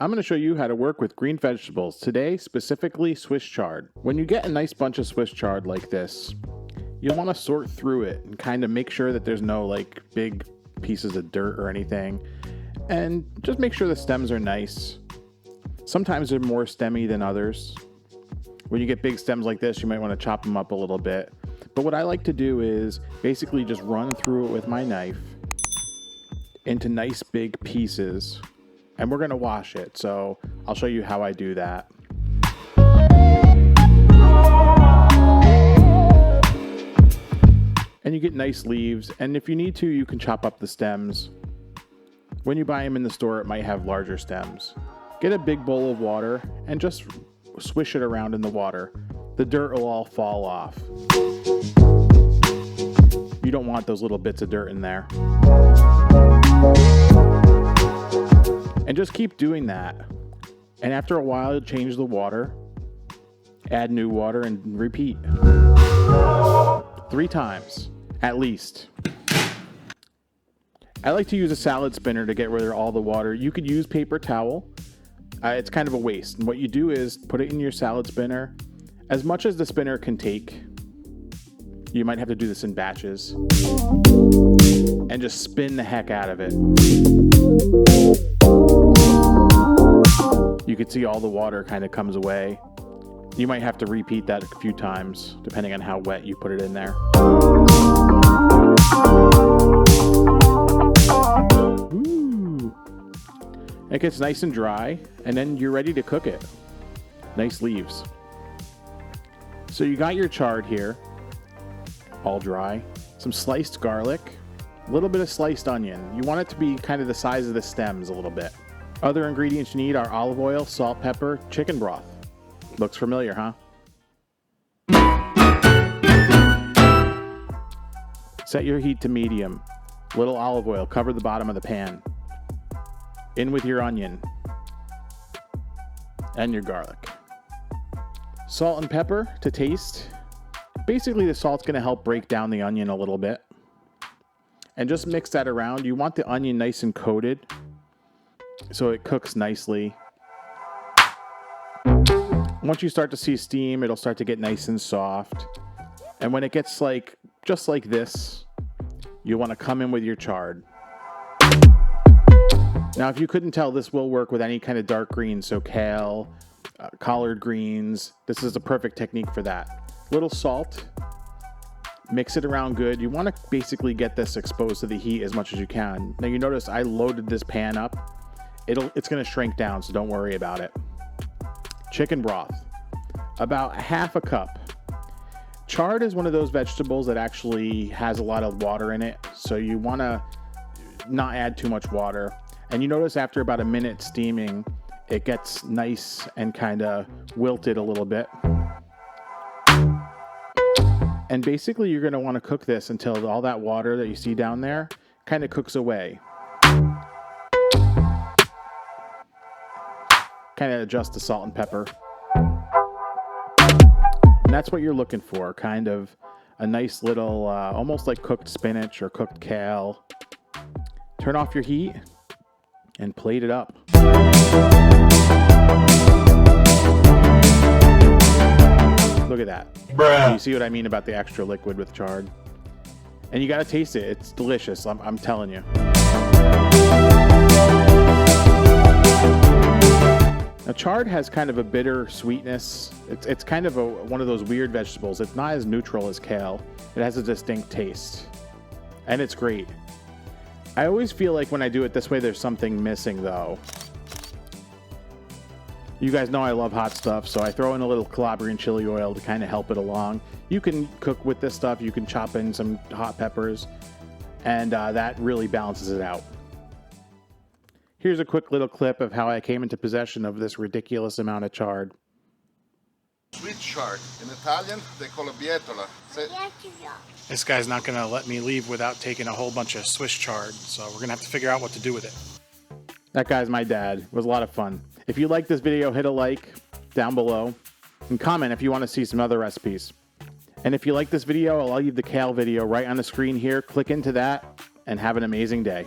I'm going to show you how to work with green vegetables. Today, specifically Swiss chard. When you get a nice bunch of Swiss chard like this, you'll want to sort through it and kind of make sure that there's no like big pieces of dirt or anything. And just make sure the stems are nice. Sometimes they're more stemmy than others. When you get big stems like this, you might want to chop them up a little bit. But what I like to do is basically just run through it with my knife into nice big pieces. And we're going to wash it, so I'll show you how I do that. And you get nice leaves, and if you need to, you can chop up the stems. When you buy them in the store, it might have larger stems. Get a big bowl of water and just swish it around in the water. The dirt will all fall off. You don't want those little bits of dirt in there. And just keep doing that. And after a while, change the water, add new water, and repeat. 3 times, at least. I like to use a salad spinner to get rid of all the water. You could use paper towel. It's kind of a waste. And what you do is put it in your salad spinner, as much as the spinner can take. You might have to do this in batches. And just spin the heck out of it. You can see all the water kind of comes away. You might have to repeat that a few times, depending on how wet you put it in there. Ooh. It gets nice and dry, and then you're ready to cook it. Nice leaves. So you got your chard here, all dry. Some sliced garlic, a little bit of sliced onion. You want it to be kind of the size of the stems a little bit. Other ingredients you need are olive oil, salt, pepper, chicken broth. Looks familiar, huh? Set your heat to medium. Little olive oil, cover the bottom of the pan. In with your onion and your garlic. Salt and pepper to taste. Basically, the salt's going to help break down the onion a little bit. And just mix that around. You want the onion nice and coated so it cooks nicely. Once you start to see steam, it'll start to get nice and soft. And when it gets like just like this, you want to come in with your chard. Now, if you couldn't tell, this will work with any kind of dark green, so kale, collard greens. This is the perfect technique for that. Little salt. Mix it around good. You want to basically get this exposed to the heat as much as you can. Now, you notice I loaded this pan up. It's going to shrink down, so don't worry about it. Chicken broth, about half a cup. Chard is one of those vegetables that actually has a lot of water in it, so you want to not add too much water. And you notice after about a minute steaming, it gets nice and kind of wilted a little bit. And basically, you're going to want to cook this until all that water that you see down there kind of cooks away. Kind of adjust the salt and pepper. And that's what you're looking for, kind of a nice little, almost like cooked spinach or cooked kale. Turn off your heat and plate it up. Look at that. Bruh. You see what I mean about the extra liquid with chard? And you got to taste it. It's delicious, I'm telling you. Now, chard has kind of a bitter sweetness. It's kind of one of those weird vegetables. It's not as neutral as kale. It has a distinct taste. And it's great. I always feel like when I do it this way, there's something missing, though. You guys know I love hot stuff, so I throw in a little Calabrian chili oil to kind of help it along. You can cook with this stuff. You can chop in some hot peppers, and that really balances it out. Here's a quick little clip of how I came into possession of this ridiculous amount of chard. Sweet chard. In Italian, they call it bietola. This guy's not going to let me leave without taking a whole bunch of Swiss chard, so we're going to have to figure out what to do with it. That guy's my dad. It was a lot of fun. If you like this video, hit a like down below and comment if you want to see some other recipes. And if you like this video, I'll leave the kale video right on the screen here. Click into that and have an amazing day.